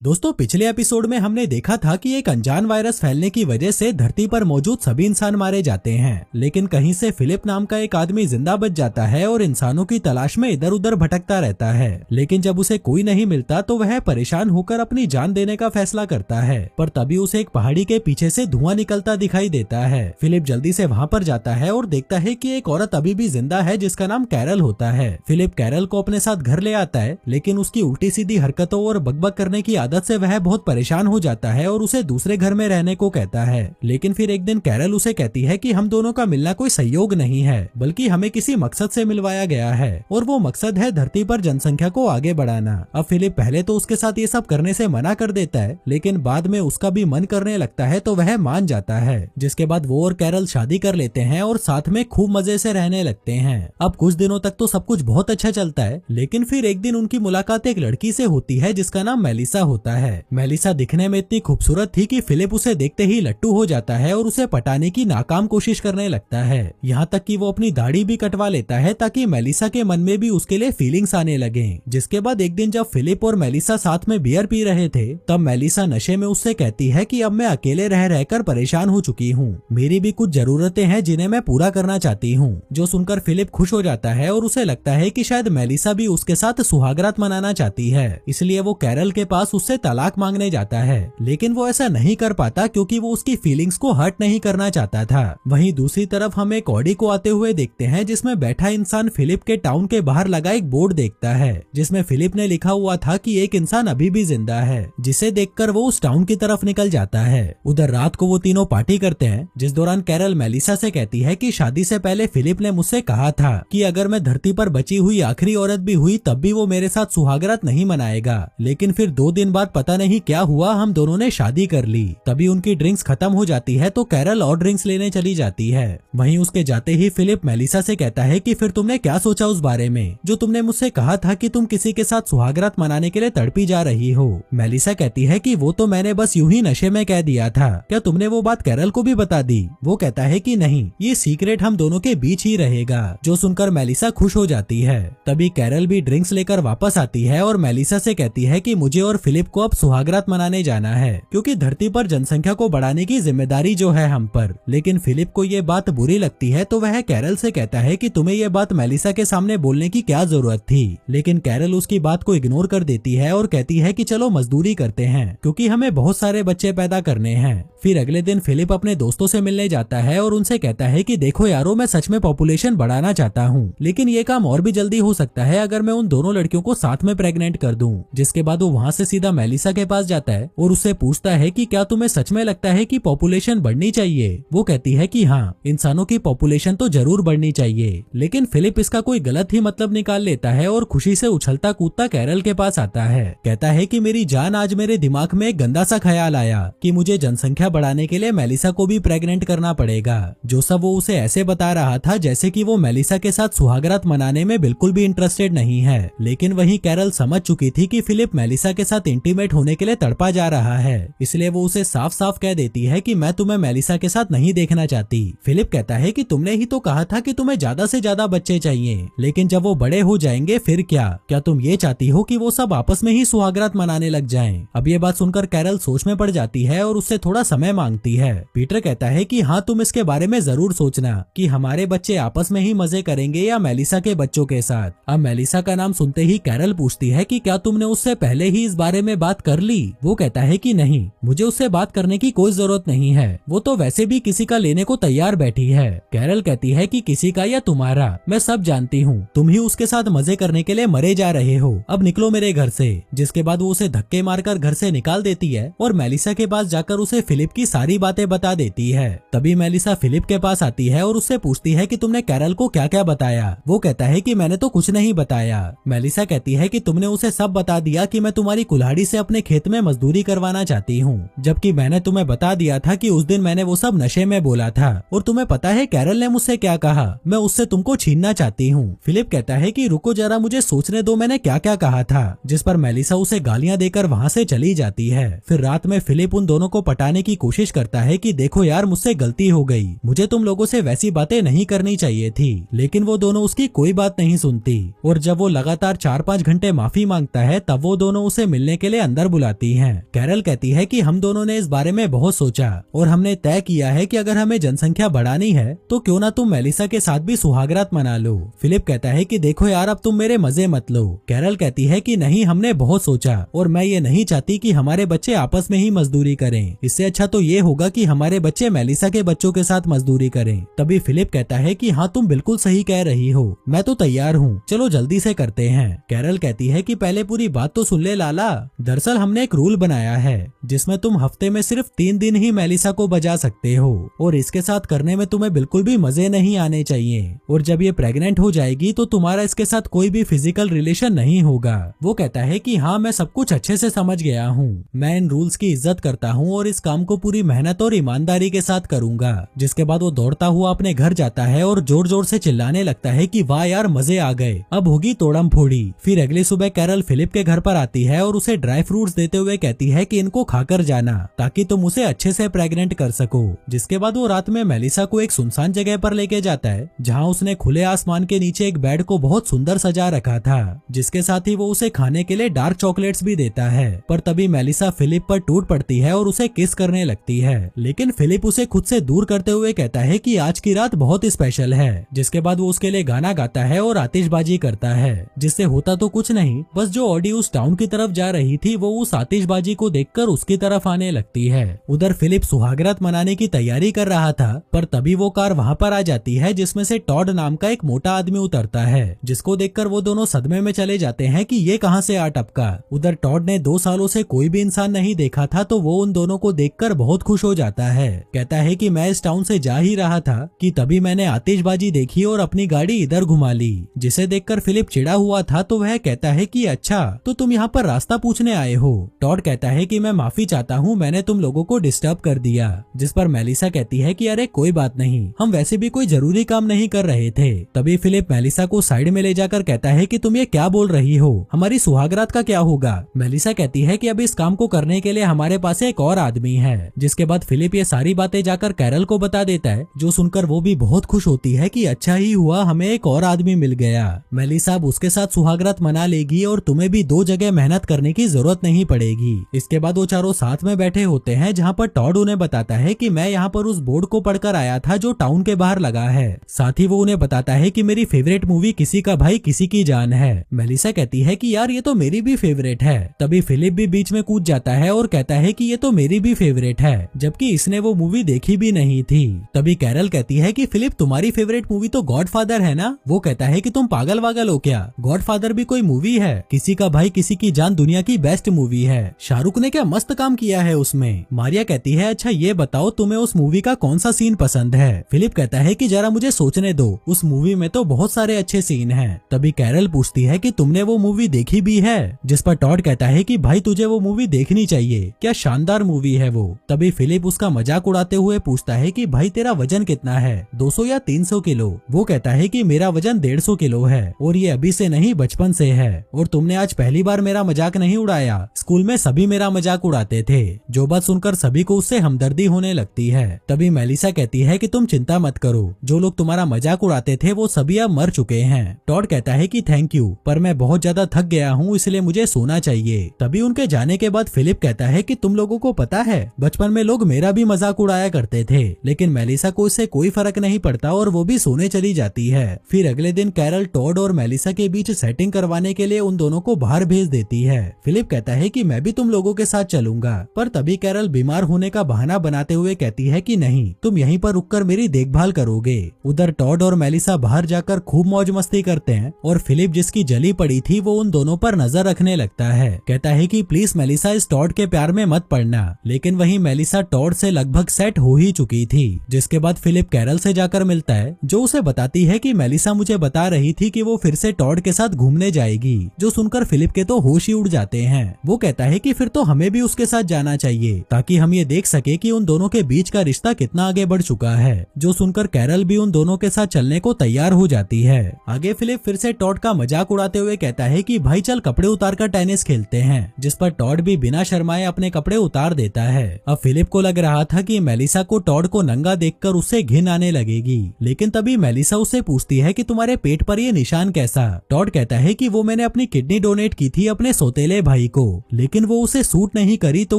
दोस्तों, पिछले एपिसोड में हमने देखा था कि एक अनजान वायरस फैलने की वजह से धरती पर मौजूद सभी इंसान मारे जाते हैं, लेकिन कहीं से फिलिप नाम का एक आदमी जिंदा बच जाता है और इंसानों की तलाश में इधर उधर भटकता रहता है। लेकिन जब उसे कोई नहीं मिलता तो वह परेशान होकर अपनी जान देने का फैसला करता है, पर तभी उसे एक पहाड़ी के पीछे से धुआं निकलता दिखाई देता है। फिलिप जल्दी से वहाँ पर जाता है और देखता है कि एक औरत अभी भी जिंदा है जिसका नाम कैरल होता है। फिलिप कैरल को अपने साथ घर ले आता है, लेकिन उसकी उल्टी सीधी हरकतों और बकबक करने की आदत से वह बहुत परेशान हो जाता है और उसे दूसरे घर में रहने को कहता है। लेकिन फिर एक दिन कैरल उसे कहती है कि हम दोनों का मिलना कोई संयोग नहीं है, बल्कि हमें किसी मकसद से मिलवाया गया है, और वो मकसद है धरती पर जनसंख्या को आगे बढ़ाना। अब फिलिप पहले तो उसके साथ ये सब करने से मना कर देता है, लेकिन बाद में उसका भी मन करने लगता है तो वह मान जाता है, जिसके बाद वो और कैरल शादी कर लेते हैं और साथ में खूब मजे से रहने लगते हैं। अब कुछ दिनों तक तो सब कुछ बहुत अच्छा चलता है, लेकिन फिर एक दिन उनकी मुलाकात एक लड़की से होती है जिसका नाम मेलिसा होता है। मेलिसा दिखने में इतनी खूबसूरत थी कि फिलिप उसे देखते ही लट्टू हो जाता है और उसे पटाने की नाकाम कोशिश करने लगता है। यहाँ तक कि वो अपनी दाढ़ी भी कटवा लेता है ताकि मेलिसा के मन में भी उसके लिए फीलिंग्स आने लगे। जिसके बाद एक दिन जब फिलिप और मेलिसा साथ में बियर पी रहे थे, तब मेलिसा नशे में उससे कहती है कि अब मैं अकेले रह रहकर परेशान हो चुकी हूँ, मेरी भी कुछ जरूरतें हैं जिन्हें मैं पूरा करना चाहती हूँ। जो सुनकर फिलिप खुश हो जाता है और उसे लगता है कि शायद मेलिसा भी उसके साथ सुहागरात मनाना चाहती है, इसलिए वो कैरल के पास उससे तलाक मांगने जाता है। लेकिन वो ऐसा नहीं कर पाता क्योंकि वो उसकी फीलिंग्स को हर्ट नहीं करना चाहता था। वहीं दूसरी तरफ हम एक ऑडी को आते हुए देखते हैं, जिसमें बैठा इंसान फिलिप के टाउन के बाहर लगा एक बोर्ड देखता है, जिसमें फिलिप ने लिखा हुआ था कि एक इंसान अभी भी जिंदा है, जिसे देखकर वो उस टाउन की तरफ निकल जाता है। उधर रात को वो तीनों पार्टी करते हैं, जिस दौरान कैरल मेलिसा से कहती है कि शादी से पहले फिलिप ने मुझसे कहा था कि अगर मैं धरती पर बची हुई आखिरी औरत भी हुई तब भी वो मेरे साथ सुहागरात नहीं मनाएगा। लेकिन फिर 2 दिन बाद पता नहीं क्या हुआ, हम दोनों ने शादी कर ली। तभी उनकी ड्रिंक्स खत्म हो जाती है तो कैरल और ड्रिंक्स लेने चली जाती है। वहीं उसके जाते ही फिलिप मेलिसा से कहता है कि फिर तुमने क्या सोचा उस बारे में जो तुमने मुझसे कहा था कि तुम किसी के साथ सुहागरात मनाने के लिए तड़पी जा रही हो। मेलिसा कहती है कि वो तो मैंने बस यूं ही नशे में कह दिया था, क्या तुमने वो बात कैरल को भी बता दी? वो कहता है कि नहीं, ये सीक्रेट हम दोनों के बीच ही रहेगा। जो सुनकर मेलिसा खुश हो जाती है। तभी कैरल भी ड्रिंक्स लेकर वापस आती है और मेलिसा से कहती है कि मुझे और फिलिप को अब सुहागरात मनाने जाना है, क्योंकि धरती पर जनसंख्या को बढ़ाने की जिम्मेदारी जो है हम पर। लेकिन फिलिप को ये बात बुरी लगती है तो वह कैरल से कहता है कि तुम्हें ये बात मेलिसा के सामने बोलने की क्या जरूरत थी। लेकिन कैरल उसकी बात को इग्नोर कर देती है और कहती है कि चलो मजदूरी करते हैं, क्योंकि हमें बहुत सारे बच्चे पैदा करने हैं। फिर अगले दिन फिलिप अपने दोस्तों से मिलने जाता है और उनसे कहता है कि देखो यारो, मैं सच में पॉपुलेशन बढ़ाना चाहता हूँ, लेकिन ये काम और भी जल्दी हो सकता है अगर मैं उन दोनों लड़कियों को साथ में प्रेग्नेंट कर दूं। जिसके बाद वो वहाँ से सीधा मेलिसा के पास जाता है और उससे पूछता है कि क्या तुम्हें सच में लगता है कि पॉपुलेशन बढ़नी चाहिए? वो कहती है कि हाँ, इंसानों की पॉपुलेशन तो जरूर बढ़नी चाहिए। लेकिन फिलिप इसका कोई गलत ही मतलब निकाल लेता है और खुशी से उछलता कूदता कैरल के पास आता है। कहता है कि मेरी जान, आज मेरे दिमाग में एक गंदा सा ख्याल आया कि मुझे जनसंख्या बढ़ाने के लिए मेलिसा को भी प्रेग्नेंट करना पड़ेगा। जो सब वो उसे ऐसे बता रहा था जैसे कि वो मेलिसा के साथ सुहागरात मनाने में बिल्कुल भी इंटरेस्टेड नहीं है। लेकिन वहीं कैरल समझ चुकी थी कि फिलिप मेलिसा के साथ इंटीमेट होने के लिए तड़पा जा रहा है, इसलिए वो उसे साफ साफ कह देती है कि मैं तुम्हें मेलिसा के साथ नहीं देखना चाहती। फिलिप कहता है कि तुमने ही तो कहा था कि तुम्हें ज्यादा से ज्यादा बच्चे चाहिए, लेकिन जब वो बड़े हो जाएंगे फिर क्या तुम ये चाहती हो कि वो सब आपस में ही सुहागरात मनाने लग जाएं? अब ये बात सुनकर कैरल सोच में पड़ जाती है और उससे थोड़ा समय मांगती है। पीटर कहता है कि हाँ, तुम इसके बारे में जरूर सोचना कि हमारे बच्चे आपस में ही मजे करेंगे या मेलिसा के बच्चों के साथ। अब मेलिसा का नाम सुनते ही कैरल पूछती है कि क्या तुमने उससे पहले ही इस बारे में बात कर ली? वो कहता है कि नहीं, मुझे उससे बात करने की कोई जरूरत नहीं है, वो तो वैसे भी किसी का लेने को तैयार बैठी है। कैरल कहती है कि किसी का या तुम्हारा, मैं सब जानती हूँ, तुम ही उसके साथ मजे करने के लिए मरे जा रहे हो, अब निकलो मेरे घर से। जिसके बाद वो उसे धक्के मारकर घर से निकाल देती है और मेलिसा के पास जाकर उसे फिलिप की सारी बातें बता देती है। तभी मेलिसा फिलिप के पास आती है और उससे पूछती है कि तुमने कैरल को क्या क्या बताया? वो कहता है कि मैंने तो कुछ नहीं बताया। मेलिसा कहती है कि तुमने उसे सब बता दिया कि मैं तुम्हारी कुल्हाड़ी से अपने खेत में मजदूरी करवाना चाहती हूँ, जबकि मैंने तुम्हें बता दिया था कि उस दिन मैंने वो सब नशे में बोला था। और तुम्हें पता है कैरल ने मुझसे क्या कहा? मैं उससे तुमको छीनना चाहती हूँ। फिलिप कहता है कि रुको जरा, मुझे सोचने दो मैंने क्या क्या कहा था। जिस पर मेलिसा उसे गालियां देकर वहाँ से चली जाती है। फिर रात में फिलिप उन दोनों को पटाने की कोशिश करता है कि देखो यार, मुझसे गलती हो गई, मुझे तुम लोगों से वैसी बातें नहीं करनी चाहिए थी। लेकिन वो दोनों उसकी कोई बात नहीं सुनती और जब वो लगातार 4-5 घंटे माफी मांगता है तब वो दोनों उसे मिलने के लिए अंदर बुलाती हैं। कैरल कहती है कि हम दोनों ने इस बारे में बहुत सोचा और हमने तय किया है कि अगर हमें जनसंख्या बढ़ानी है तो क्यों ना तुम मेलिसा के साथ भी सुहागरात मना लो। फिलिप कहता है कि देखो यार, अब तुम मेरे मजे मत लो। कैरल कहती है कि नहीं, हमने बहुत सोचा और मैं ये नहीं चाहती कि हमारे बच्चे आपस में ही मजदूरी करें। इससे अच्छा तो ये होगा कि हमारे बच्चे मेलिसा के बच्चों के साथ मजदूरी करें। तभी फिलिप कहता है कि हाँ, तुम बिल्कुल सही कह रही हो, मैं तो तैयार हूँ, चलो जल्दी से करते हैं। कैरल कहती है कि पहले पूरी बात तो सुन ले लाला। दरअसल हमने एक रूल बनाया है जिसमें तुम हफ्ते में सिर्फ 3 दिन ही मेलिसा को बजा सकते हो और इसके साथ करने में तुम्हें बिल्कुल भी मजे नहीं आने चाहिए। और जब ये प्रेग्नेंट हो जाएगी तो तुम्हारा इसके साथ कोई भी फिजिकल रिलेशन नहीं होगा। वो कहता है कि हाँ, मैं सब कुछ अच्छे से समझ गया हूँ, मैं इन रूल्स की इज्जत करता हूँ और इस काम को पूरी मेहनत और ईमानदारी के साथ करूंगा। जिसके बाद वो दौड़ता हुआ अपने घर जाता है और जोर जोर से चिल्लाने लगता है कि वाह यार, मजे आ गए, अब होगी तोड़म फोड़ी। फिर अगली सुबह कैरल फिलिप के घर पर आती है और उसे ड्राई फ्रूट्स देते हुए कहती है कि इनको खाकर जाना ताकि तुम उसे अच्छे से प्रेग्नेंट कर सको। जिसके बाद वो रात में मेलिसा को एक सुनसान जगह पर लेके जाता है जहाँ उसने खुले आसमान के नीचे एक बेड को बहुत सुंदर सजा रखा था, जिसके साथ ही वो उसे खाने के लिए डार्क चॉकलेट्स भी देता है। पर तभी मेलिसा फिलिप पर टूट पड़ती है और उसे किस करने लगती है, लेकिन फिलिप उसे खुद से दूर करते हुए कहता है कि आज की रात बहुत स्पेशल है। जिसके बाद वो उसके लिए गाना गाता है और आतिशबाजी करता है, जिससे होता तो कुछ नहीं, बस जो ऑडी उस टाउन की तरफ जा रही थी वो उस आतिशबाजी को देखकर उसकी तरफ आने लगती है। उधर फिलिप सुहागरात मनाने की तैयारी कर रहा था, पर तभी वो कार वहाँ पर आ जाती है जिसमें से टॉड नाम का एक मोटा आदमी उतरता है, जिसको देखकर वो दोनों सदमे में चले जाते हैं कि ये कहाँ से आ टपका। उधर टॉड ने 2 सालों से कोई भी इंसान नहीं देखा था तो वो उन दोनों को देखकर बहुत खुश हो जाता है। कहता है कि मैं इस टाउन से जा ही रहा था कि तभी मैंने आतिशबाजी देखी और अपनी गाड़ी इधर घुमा ली। जिसे देखकर फिलिप चिढ़ा हुआ था तो वह कहता है कि अच्छा, तो तुम यहाँ पर रास्ता पूछने आए हो। टॉड कहता है कि मैं माफी चाहता हूँ, मैंने तुम लोगों को डिस्टर्ब कर दिया। जिस पर मेलिसा कहती है कि अरे कोई बात नहीं, हम वैसे भी कोई जरूरी काम नहीं कर रहे थे। तभी फिलिप मेलिसा को साइड में ले जाकर कहता है कि तुम ये क्या बोल रही हो, हमारी सुहागरात का क्या होगा। मेलिसा कहती है कि अब इस काम को करने के लिए हमारे पास एक और आदमी है। जिसके बाद फिलिप ये सारी बातें जाकर कैरल को बता देता है, जो सुनकर वो भी बहुत खुश होती है कि अच्छा ही हुआ, हमें एक और आदमी मिल गया। मेलिसा अब उसके साथ सुहागरात मना लेगी और तुम्हें भी 2 जगह मेहनत करने की जरूरत नहीं पड़ेगी। इसके बाद वो चारों साथ में बैठे होते हैं जहाँ पर टॉड उन्हें बताता है कि मैं यहाँ पर उस बोर्ड को पढ़कर आया था जो टाउन के बाहर लगा है। साथ ही वो उन्हें बताता है कि मेरी फेवरेट मूवी किसी का भाई किसी की जान है। मेलिसा कहती है कि यार ये तो मेरी भी फेवरेट है। तभी फिलिप भी बीच में कूद जाता है और कहता है कि ये तो मेरी भी फेवरेट है, जबकि इसने वो मूवी देखी भी नहीं थी। तभी कैरल कहती है कि फिलिप तुम्हारी फेवरेट मूवी तो गॉडफादर है ना। वो कहता है कि तुम पागल वागल हो क्या, गॉडफादर भी कोई मूवी है, किसी का भाई किसी की जान दुनिया की बेस्ट मूवी है, शाहरुख ने क्या मस्त काम किया है उसमें। मारिया कहती है अच्छा ये बताओ तुम्हें उस मूवी का कौन सा सीन पसंद है। फिलिप कहता है कि जरा मुझे सोचने दो, उस मूवी में तो बहुत सारे अच्छे सीन हैं। तभी कैरल पूछती है कि तुमने वो मूवी देखी भी है, जिस पर टॉड कहता है कि भाई तुझे वो मूवी देखनी चाहिए, क्या शानदार मूवी है वो। तभी फिलिप उसका मजाक उड़ाते हुए पूछता है कि भाई तेरा वजन कितना है, 200 या 300 किलो। वो कहता है कि मेरा वजन 150 किलो है और ये अभी से नहीं बचपन से है, और तुमने आज पहली बार मेरा मजाक नहीं उड़ाया, स्कूल में सभी मेरा मजाक उड़ाते थे। जो बात सुनकर सभी को उससे हमदर्दी होने लगती है। तभी मेलिसा कहती है कि तुम चिंता मत करो, जो लोग तुम्हारा मजाक उड़ाते थे वो सभी अब मर चुके हैं। टॉड कहता है कि थैंक यू, पर मैं बहुत ज्यादा थक गया हूँ इसलिए मुझे सोना चाहिए। तभी उनके जाने के बाद फिलिप कहता है कि तुम लोगों को पता है बचपन में लोग मेरा भी मजाक उड़ाया करते थे, लेकिन मेलिसा को इससे कोई फर्क नहीं पड़ता और वो भी सोने चली जाती है। फिर अगले दिन कैरल टॉड और मेलिसा के बीच सेटिंग करवाने के लिए उन दोनों को बाहर भेज देती है। फिलिप कहता है कि मैं भी तुम लोगों के साथ चलूंगा, पर तभी कैरल बीमार होने का बहाना बनाते हुए कहती है कि नहीं, तुम यहीं पर रुककर मेरी देखभाल करोगे। उधर टॉड और मेलिसा बाहर जाकर खूब मौज मस्ती करते हैं और फिलिप जिसकी जली पड़ी थी वो उन दोनों पर नजर रखने लगता है। कहता है कि प्लीज मेलिसा इस टॉड के प्यार में मत पड़ना, लेकिन वहीं मेलिसा टॉड से लगभग सेट हो ही चुकी थी। जिसके बाद फिलिप कैरल से जाकर मिलता है, जो उसे बताती है कि मेलिसा मुझे बता रही थी कि वो फिर से टॉड के साथ घूमने जाएगी। जो सुनकर फिलिप के तो होश ही उड़ जाते हैं। वो कहता है कि फिर तो हमें भी उसके साथ जाना चाहिए ताकि हम ये देख सके कि उन दोनों के बीच का रिश्ता कितना आगे बढ़ चुका है। जो सुनकर कैरल भी उन दोनों के साथ चलने को तैयार हो जाती है। आगे फिलिप फिर से टॉड का मजाक उड़ाते हुए कहता है कि भाई चल कपड़े उतार कर टेनिस खेलते हैं, जिस पर टॉड भी बिना शर्माए अपने कपड़े उतार देता है। अब फिलिप को लग रहा था कि मेलिसा को टॉड को नंगा देखकर उससे घिन आने लगेगी, लेकिन तभी मेलिसा उससे पूछती है कि तुम्हारे पेट पर ये निशान कैसा। टॉड कहता है कि वो मैंने अपनी किडनी डोनेट की थी अपने सौतेले भाई भाई को, लेकिन वो उसे सूट नहीं करी तो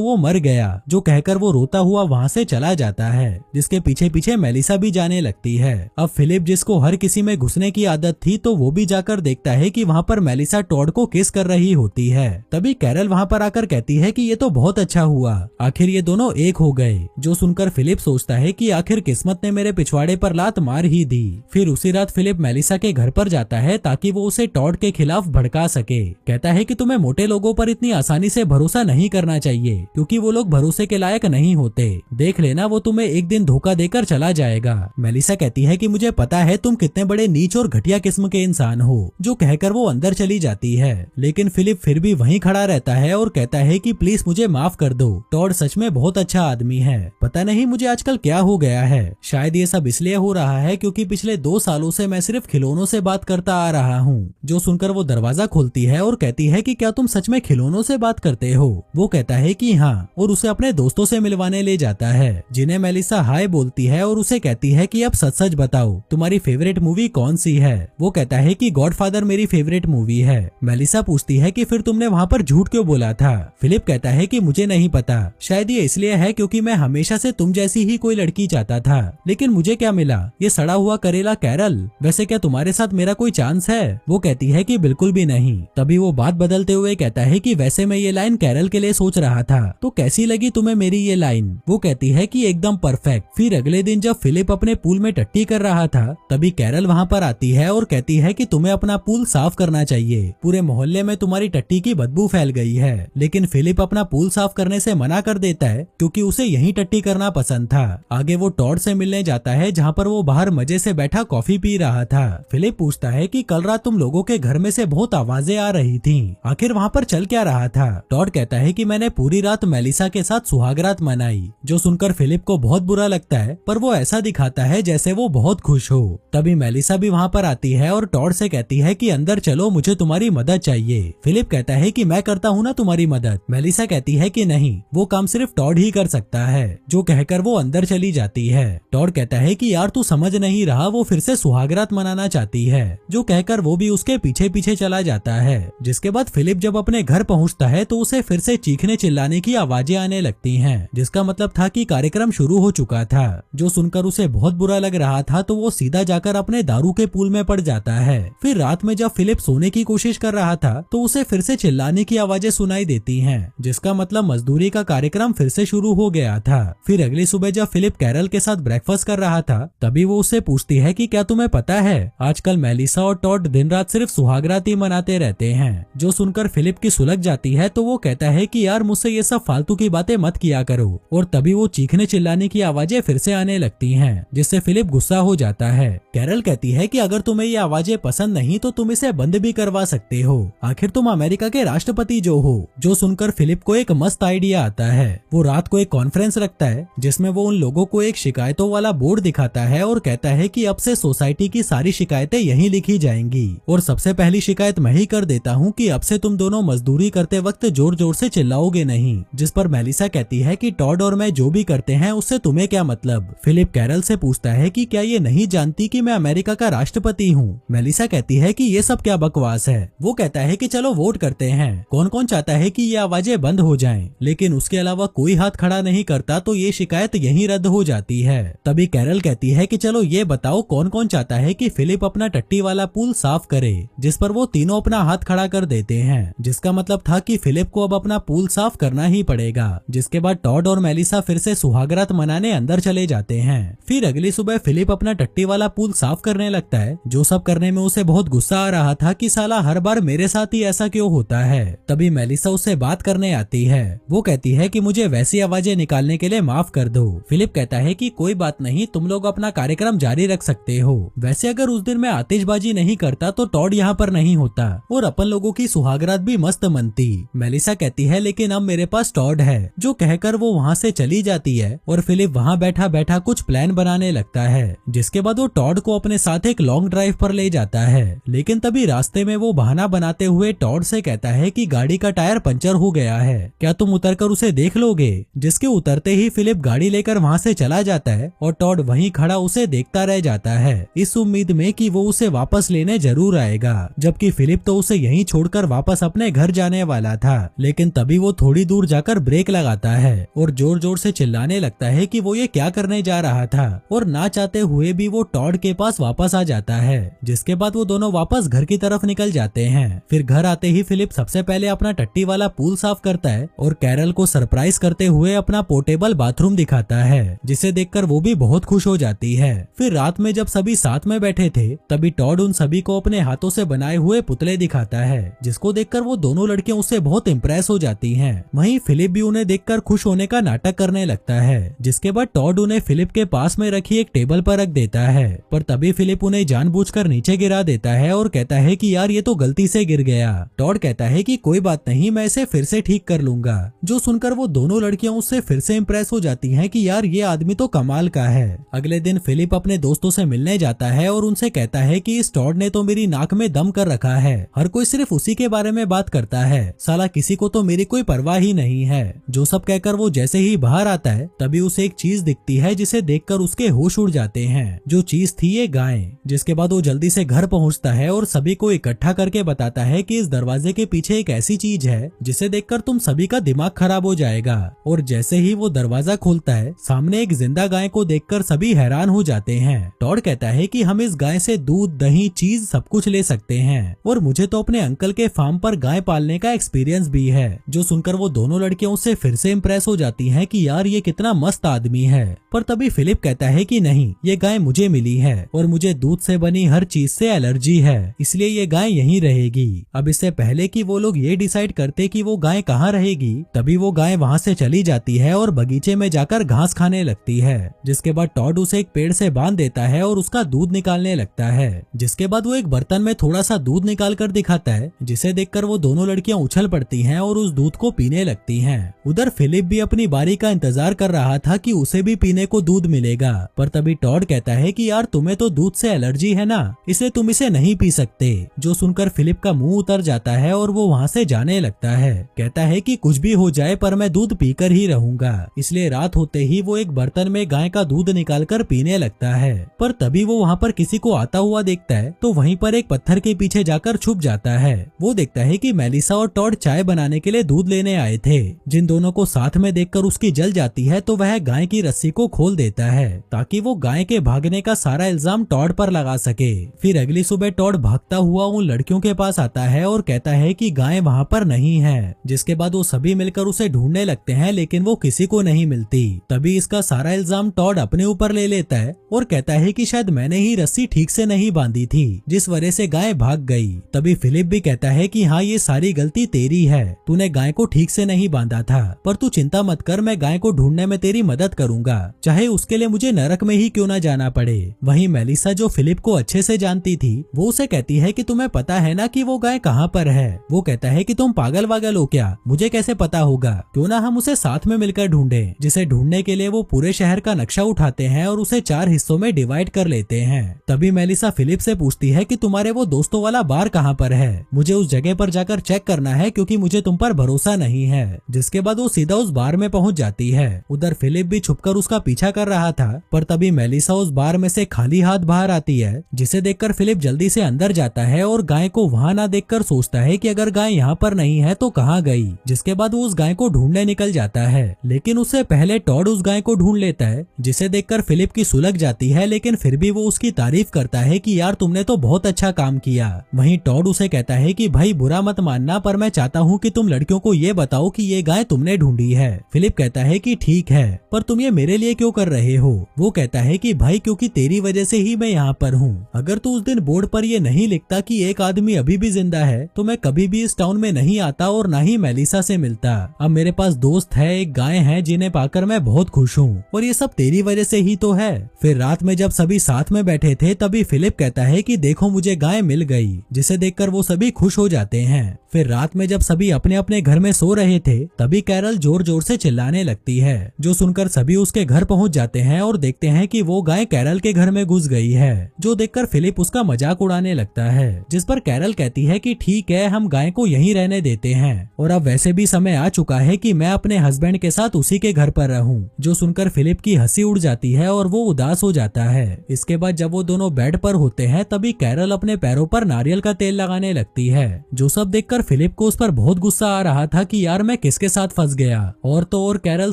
वो मर गया, जो कहकर वो रोता हुआ वहाँ से चला जाता है, जिसके पीछे पीछे मेलिसा भी जाने लगती है। अब फिलिप, जिसको हर किसी में घुसने की आदत थी, तो वो भी जाकर देखता है कि वहाँ पर मेलिसा टॉड को किस कर रही होती है। तभी कैरल वहाँ पर आकर कहती है कि ये तो बहुत अच्छा हुआ, आखिर ये दोनों एक हो गए। जो सुनकर फिलिप सोचता है कि आखिर किस्मत ने मेरे पिछवाड़े पर लात मार ही दी। फिर उसी रात फिलिप मेलिसा के घर पर जाता है ताकि वो उसे टॉड के खिलाफ भड़का सके। कहता है कि तुम्हें मोटे लोगों पर इतनी आसानी से भरोसा नहीं करना चाहिए, क्योंकि वो लोग भरोसे के लायक नहीं होते। देख लेना, वो तुम्हें एक दिन धोखा देकर चला जाएगा। मेलिसा कहती है कि मुझे पता है तुम कितने बड़े नीच और घटिया किस्म के इंसान हो, जो कहकर वो अंदर चली जाती है। लेकिन फिलिप फिर भी वहीं खड़ा रहता है और कहता है कि प्लीज मुझे माफ कर दो, टॉड सच में बहुत अच्छा आदमी है। पता नहीं मुझे आजकल क्या हो गया है, शायद ये सब इसलिए हो रहा है क्योंकि पिछले 2 सालों से मैं सिर्फ खिलौनों से बात करता आ रहा हूँ। जो सुनकर वो दरवाजा खोलती है और कहती है कि क्या तुम सच में खिलौनों से बात करते हो? वो कहता है कि हाँ, और उसे अपने दोस्तों से मिलवाने ले जाता है, जिन्हें मेलिसा हाय बोलती है और उसे कहती है कि अब सच सच बताओ तुम्हारी फेवरेट मूवी कौन सी है? वो कहता है कि गॉडफादर मेरी फेवरेट मूवी है। मेलिसा पूछती है कि फिर तुमने वहाँ पर झूठ क्यों बोला था? फिलिप कहता है कि मुझे नहीं पता, शायद ये इसलिए है क्योंकि मैं हमेशा से तुम जैसी ही कोई लड़की चाहता था, लेकिन मुझे क्या मिला? ये सड़ा हुआ करेला कैरल। वैसे क्या तुम्हारे साथ मेरा कोई चांस है? वो कहती है कि बिल्कुल भी नहीं। तभी वो बात बदलते हुए कहता है कि वैसे मैं ये लाइन कैरल के लिए सोच रहा था, तो कैसी लगी तुम्हें मेरी ये लाइन? वो कहती है कि एकदम परफेक्ट। फिर अगले दिन जब फिलिप अपने पूल में टट्टी कर रहा था, तभी कैरल वहाँ पर आती है और कहती है कि तुम्हें अपना पूल साफ करना चाहिए, पूरे मोहल्ले में तुम्हारी टट्टी की बदबू फैल गई है। लेकिन फिलिप अपना पूल साफ करने से मना कर देता है क्योंकि उसे यहीं टट्टी करना पसंद था। आगे वो टॉड से मिलने जाता है, जहाँ पर वो बाहर मजे से बैठा कॉफी पी रहा था। फिलिप पूछता है कि कल रात तुम लोगों के घर में से बहुत आवाजें आ रही थीं, आखिर वहाँ पर चल क्या रहा था? टॉड कहता है कि मैंने पूरी रात मेलिसा के साथ सुहागरात मनाई। जो सुनकर फिलिप को बहुत बुरा लगता है, पर वो ऐसा दिखाता है जैसे वो बहुत खुश हो। तभी मेलिसा भी वहाँ पर आती है और टॉड से कहती है कि अंदर चलो, मुझे तुम्हारी मदद चाहिए। फिलिप कहता है कि मैं करता हूँ ना तुम्हारी मदद। मेलिसा कहती है कि नहीं, वो काम सिर्फ टॉड ही कर सकता है। जो कहकर वो अंदर चली जाती है। टॉड कहता है कि यार तू समझ नहीं रहा, वो फिर से सुहागरात मनाना चाहती है। जो कहकर वो भी उसके पीछे पीछे चला जाता है। जिसके बाद फिलिप जब अपने घर पहुंचता है तो उसे फिर से चीखने चिल्लाने की आवाजें आने लगती हैं, जिसका मतलब था कि कार्यक्रम शुरू हो चुका था। जो सुनकर उसे बहुत बुरा लग रहा था तो वो सीधा जाकर अपने दारू के पूल में पड़ जाता है। फिर रात में जब फिलिप सोने की कोशिश कर रहा था तो उसे फिर से चिल्लाने की आवाजें सुनाई देती हैं, जिसका मतलब मजदूरी का कार्यक्रम फिर से शुरू हो गया था। फिर अगली सुबह जब फिलिप कैरल के साथ ब्रेकफास्ट कर रहा था, तभी वो उससे पूछती है कि क्या तुम्हें पता है आजकल मेलिसा और टॉड दिन रात सिर्फ सुहागरात ही मनाते रहते हैं। जो सुनकर फिलिप की सुलग जाती है तो वो कहता है कि यार मुझसे ये सब फालतू की बातें मत किया करो। और तभी वो चीखने चिल्लाने की आवाजें फिर से आने लगती हैं, जिससे फिलिप गुस्सा हो जाता है। कैरल कहती है कि अगर तुम्हें ये आवाजें पसंद नहीं तो तुम इसे बंद भी करवा सकते हो, आखिर तुम अमेरिका के राष्ट्रपति जो हो। जो सुनकर फिलिप को एक मस्त आइडिया आता है। वो रात को एक कॉन्फ्रेंस रखता है जिसमें वो उन लोगों को एक शिकायतों वाला बोर्ड दिखाता है और कहता है कि अब से सोसाइटी की सारी शिकायतें यहीं लिखी जाएंगी। और सबसे पहली शिकायत मैं ही कर देता हूँ कि अब से तुम दोनों मजदूरी करते वक्त जोर जोर से चिल्लाओगे नहीं। जिस पर मेलिसा कहती है कि टॉड और मैं जो भी करते हैं उससे तुम्हें क्या मतलब? फिलिप कैरल से पूछता है कि क्या ये नहीं जानती कि मैं अमेरिका का राष्ट्रपति हूँ? मेलिसा कहती है कि ये सब क्या बकवास है। वो कहता है कि चलो वोट करते हैं, कौन कौन चाहता है कि ये आवाजें बंद हो जाएं। लेकिन उसके अलावा कोई हाथ खड़ा नहीं करता तो ये शिकायत यहीं रद्द हो जाती है। तभी कैरल कहती है कि चलो ये बताओ कौन कौन चाहता है कि फिलिप अपना टट्टी वाला पूल साफ करे। जिस पर वो तीनों अपना हाथ खड़ा कर देते हैं, जिसका मतलब था कि फिलिप को अब अपना पूल साफ करना ही पड़ेगा। जिसके बाद टॉड और मेलिसा फिर से सुहागरात मनाने अंदर चले जाते हैं। फिर अगली सुबह फिलिप अपना टट्टी वाला पूल साफ करने लगता है। जो सब करने में उसे बहुत गुस्सा आ रहा था कि साला हर बार मेरे साथ ही ऐसा क्यों होता है। तभी मेलिसा उससे बात करने आती है। वो कहती है कि मुझे वैसी आवाजें निकालने के लिए माफ कर दो। फिलिप कहता है कि कोई बात नहीं, तुम लोग अपना कार्यक्रम जारी रख सकते हो। वैसे अगर उस दिन मैं आतिशबाजी नहीं करता तो टॉड यहाँ पर नहीं होता और अपन लोगों की सुहागरात भी मस्त मनती। मेलिसा कहती है लेकिन अब मेरे पास टॉड है। जो कहकर वो वहाँ से चली जाती है और फिलिप वहाँ बैठा बैठा कुछ प्लान बनाने लगता है। जिसके बाद वो टॉड को अपने साथ एक लॉन्ग ड्राइव पर ले जाता है। लेकिन तभी रास्ते में वो बहाना बनाते हुए टॉड से कहता है कि गाड़ी का टायर पंचर हो गया है, क्या तुम उतरकर उसे देख लोगे? जिसके उतरते ही फिलिप गाड़ी लेकर वहाँ से चला जाता है और टॉड वहीं खड़ा उसे देखता रह जाता है, इस उम्मीद में कि वो उसे वापस लेने जरूर आएगा। जबकि फिलिप तो उसे यहीं छोड़कर वापस अपने घर जाने वाला था, लेकिन तभी वो थोड़ी दूर जाकर ब्रेक लगाता है और जोर जोर से चिल्लाने लगता है कि वो ये क्या करने जा रहा था, और ना चाहते हुए भी वो टॉड के पास वापस आ जाता है। जिसके बाद वो दोनों वापस घर की तरफ निकल जाते हैं। फिर घर आते ही फिलिप सबसे पहले अपना टट्टी वाला पूल साफ करता है और कैरल को सरप्राइज करते हुए अपना पोर्टेबल बाथरूम दिखाता है, जिसे देखकर वो भी बहुत खुश हो जाती है। फिर रात में जब सभी साथ में बैठे थे तभी टॉड उन सभी को अपने हाथों से बनाए हुए पुतले दिखाता है, जिसको देखकर वो दोनों लड़कियां उससे बहुत इम्प्रेस हो जाती हैं। वहीं फिलिप भी उन्हें देखकर खुश होने का नाटक करने लगता है। जिसके बाद टॉड उन्हें फिलिप के पास में रखी एक टेबल पर रख देता है, पर तभी फिलिप उन्हें जानबूझकर नीचे गिरा देता है और कहता है कि यार ये तो गलती से गिर गया। टॉड कहता है कि कोई बात नहीं, मैं इसे फिर से ठीक कर लूंगा। जो सुनकर वो दोनों लड़कियां उससे फिर से इम्प्रेस हो जाती हैं कि यार ये आदमी तो कमाल का है। अगले दिन फिलिप अपने दोस्तों से मिलने जाता है और उनसे कहता है कि इस टॉड ने तो मेरी नाक में दम कर रखा है, हर कोई सिर्फ उसी के बारे में बात करता है, साला किसी को तो मेरी कोई परवाह ही नहीं है। जो सब कहकर वो जैसे ही बाहर आता है तभी उसे एक चीज दिखती है जिसे देखकर उसके होश उड़ जाते हैं। जो चीज थी ये गाय। जिसके बाद वो जल्दी से घर पहुंचता है और सभी को इकट्ठा करके बताता है कि इस दरवाजे के पीछे एक ऐसी चीज है जिसे देखकर तुम सभी का दिमाग खराब हो जाएगा। और जैसे ही वो दरवाजा खोलता है सामने एक जिंदा गाय को देखकर सभी हैरान हो जाते हैं। टॉड कहता है कि हम इस गाय से दूध, दही, चीज सब कुछ ले सकते हैं और मुझे तो अपने अंकल के फार्म पर गाय पालने का एक्सपीरियंस भी है। जो सुनकर वो दोनों लड़कियां उससे फिर से इम्प्रेस हो जाती हैं कि यार ये कितना मस्त आदमी है। पर तभी फिलिप कहता है कि नहीं, ये गाय मुझे मिली है और मुझे दूध से बनी हर चीज से एलर्जी है, इसलिए ये गाय यहीं रहेगी। अब इससे पहले कि वो लोग ये डिसाइड करते कि वो गाय कहाँ रहेगी तभी वो गाय वहाँ से चली जाती है और बगीचे में जाकर घास खाने लगती है। जिसके बाद टॉड उसे एक पेड़ से बांध देता है और उसका दूध निकालने लगता है। जिसके बाद वो एक बर्तन में थोड़ा सा दूध निकाल कर दिखाता है, जिसे देखकर वो दोनों लड़कियां उछल पड़ती हैं और उस दूध को पीने लगती हैं। उधर फिलिप भी अपनी बारी का इंतजार कर रहा था कि उसे भी पीने को दूध मिलेगा, पर तभी टॉड कहता है कि यार तुम्हें तो दूध से एलर्जी है ना, इसलिए तुम इसे नहीं पी सकते। जो सुनकर फिलिप का मुंह उतर जाता है और वो वहाँ से जाने लगता है। कहता है कि कुछ भी हो जाए पर मैं दूध पीकर ही रहूंगा। इसलिए रात होते ही वो एक बर्तन में गाय का दूध निकालकर पीने लगता है। पर तभी वो वहाँ पर किसी को आता हुआ देखता है तो वहीं पर एक पत्थर के पीछे जाकर छुप जाता है। वो देखता है कि मेलिसा और टॉड चाय बनाने के लिए दूध लेने आए थे। जिन दोनों को साथ में देखकर उसकी जल जाती है तो वह गाय की रस्सी को खोल देता है ताकि वो गाय के भागने का सारा इल्जाम टॉड पर लगा सके। फिर अगली सुबह टॉड भागता हुआ उन लड़कियों के पास आता है और कहता है कि गाय वहाँ पर नहीं है। जिसके बाद वो सभी मिलकर उसे ढूंढने लगते हैं लेकिन वो किसी को नहीं मिलती। तभी इसका सारा इल्जाम टॉड अपने ऊपर ले लेता है और कहता है कि शायद मैंने ही रस्सी ठीक से नहीं बांधी थी जिस वजह से गाय भाग गई। तभी फिलिप भी कहता है कि हाँ ये सारी गलती तेरी है, तूने गाय को ठीक से नहीं बांधा था, पर तू चिंता मत कर, मैं गाय को ढूंढने में तेरी मदद करूंगा, चाहे उसके लिए मुझे नरक में ही क्यों न जाना पड़े। वहीं मेलिसा जो फिलिप को अच्छे से जानती थी वो उसे कहती है कि तुम्हें पता है ना कि वो गाय कहाँ पर है। वो कहता है कि तुम पागल वागल हो क्या, मुझे कैसे पता होगा, क्यों ना हम उसे साथ में मिलकर ढूंढे। जिसे ढूंढने के लिए वो पूरे शहर का नक्शा उठाते हैं और उसे 4 हिस्सों में डिवाइड कर लेते हैं। तभी मेलिसा फिलिप से पूछती है कि तुम्हारे वो दोस्तों वाला बार कहाँ पर है, मुझे उस जगह पर जाकर चेक करना है क्योंकि मुझे तुम पर भरोसा नहीं है। जिसके बाद वो सीधा उस बार में पहुंच जाती है। उधर फिलिप भी छुपकर उसका पीछा कर रहा था, पर तभी मेलिसा उस बार में से खाली हाथ बाहर आती है, जिसे देखकर फिलिप जल्दी से अंदर जाता है और गाय को वहाँ ना देखकर सोचता है कि अगर गाय यहाँ पर नहीं है तो कहाँ गई। जिसके बाद वो उस गाय को ढूंढने निकल जाता है, लेकिन उससे पहले टॉड उस गाय को ढूंढ लेता है, जिसे देखकर फिलिप की सुलग जाती है, लेकिन फिर भी वो उसकी तारीफ करता है कि यार तुमने तो बहुत अच्छा काम किया। वहीं टॉड उसे कहता है कि भाई बुरा मत मानना, पर मैं चाहता हूँ कि तुम लड़कियों को ये बताओ कि ये गाय तुमने ढूंढी है। फिलिप कहता है कि ठीक है, पर तुम ये मेरे लिए क्यों कर रहे हो। वो कहता है कि भाई क्योंकि तेरी वजह से ही मैं यहाँ पर हूँ। अगर तू उस दिन बोर्ड पर ये नहीं लिखता कि एक आदमी अभी भी जिंदा है तो मैं कभी भी इस टाउन में नहीं आता और न ही मेलिसा से मिलता। अब मेरे पास दोस्त है, एक गाय है जिन्हें पाकर मैं बहुत खुश हूँ और ये सब तेरी वजह से ही तो है। फिर रात में जब सभी साथ में बैठे थे तभी फिलिप कहता है कि देखो मुझे गाय मिल गई, जिसे देखकर वो सभी खुश हो जाते हैं। फिर रात में जब सभी अपने अपने घर में सो रहे थे तभी कैरल जोर जोर से चिल्लाने लगती है, जो सुनकर सभी उसके घर पहुंच जाते हैं और देखते हैं कि वो गाय कैरल के घर में घुस गई है। जो देखकर फिलिप उसका मजाक उड़ाने लगता है, जिस पर कैरल कहती है कि ठीक है हम गाय को यहीं रहने देते हैं और अब वैसे भी समय आ चुका है कि मैं अपने हस्बैंड के साथ उसी के घर पर रहूं। जो सुनकर फिलिप की हंसी उड़ जाती है और वो उदास हो जाता है। इसके बाद जब वो दोनों बेड पर होते हैं तभी कैरल अपने पैरों पर नारियल का तेल लगाने लगती है। जो सब देखकर देखकर फिलिप को उस पर बहुत गुस्सा आ रहा था कि यार मैं किसके साथ फंस गया। और तो और कैरल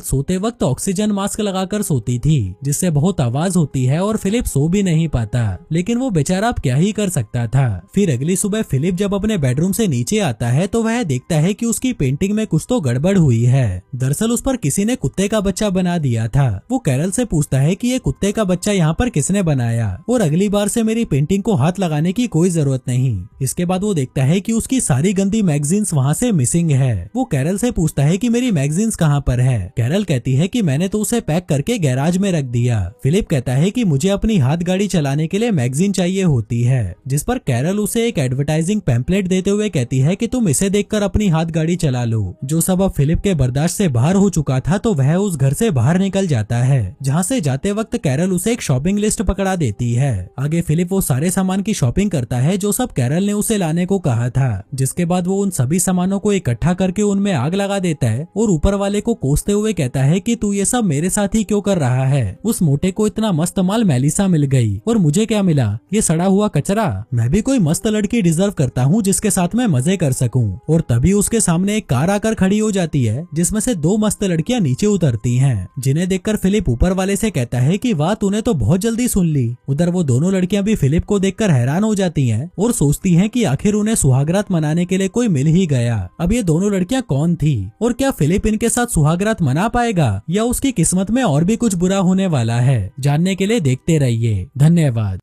सोते वक्त ऑक्सीजन मास्क लगाकर सोती थी जिससे बहुत आवाज होती है और फिलिप सो भी नहीं पाता, लेकिन वो बेचारा अब क्या ही कर सकता था। फिर अगली सुबह फिलिप जब अपने बेडरूम से नीचे आता है तो वह देखता है कि उसकी पेंटिंग में कुछ तो गड़बड़ हुई है। दरअसल उस पर किसी ने कुत्ते का बच्चा बना दिया था। वो कैरल से पूछता है कि ये कुत्ते का बच्चा यहाँ पर किसने बनाया और अगली बार से मेरी पेंटिंग को हाथ लगाने की कोई जरूरत नहीं। इसके बाद वो देखता है कि उसकी सारी गंदी मैगजीन्स वहाँ से मिसिंग है। वो कैरल से पूछता है कि मेरी मैगजीन्स कहाँ पर है। कैरल कहती है कि मैंने तो उसे पैक करके गैराज में रख दिया। फिलिप कहता है कि मुझे अपनी हाथ गाड़ी चलाने के लिए मैगजीन चाहिए होती है, जिस पर कैरल उसे एक एडवर्टाइजिंग पैम्पलेट देते हुए कहती है कि तुम इसे देखकर अपनी हाथ गाड़ी चला लो। जो सब अब फिलिप के बर्दाश्त से बाहर हो चुका था तो वह उस घर से बाहर निकल जाता है, जहाँ से जाते वक्त कैरल उसे एक शॉपिंग लिस्ट पकड़ा देती है। आगे फिलिप वो सारे सामान की शॉपिंग करता है जो सब कैरल ने उसे लाने को कहा था, जिसके बाद वो उन सभी सामानों को इकट्ठा करके उनमें आग लगा देता है और ऊपर वाले को कोसते हुए कहता है कि तू ये सब मेरे साथ ही क्यों कर रहा है। उस मोटे को इतना मस्त माल मेलिसा मिल गई और मुझे क्या मिला, ये सड़ा हुआ कचरा। मैं भी कोई मस्त लड़की डिजर्व करता हूँ जिसके साथ मैं मजे कर सकूं। और तभी उसके सामने एक कार आकर खड़ी हो जाती है जिसमें से दो मस्त लड़कियां नीचे उतरती हैं, जिन्हें देखकर फिलिप ऊपर वाले से कहता है कि वाह तूने तो बहुत जल्दी सुन ली। उधर वो दोनों लड़कियां भी फिलिप को देखकर हैरान हो जाती हैं और सोचती हैं कि आखिर उन्हें सुहागरात मनाने के लिए कोई मिल ही गया। अब ये दोनों लड़कियां कौन थी और क्या फिलिप इनके साथ सुहागरात मना पाएगा या उसकी किस्मत में और भी कुछ बुरा होने वाला है? जानने के लिए देखते रहिए। धन्यवाद।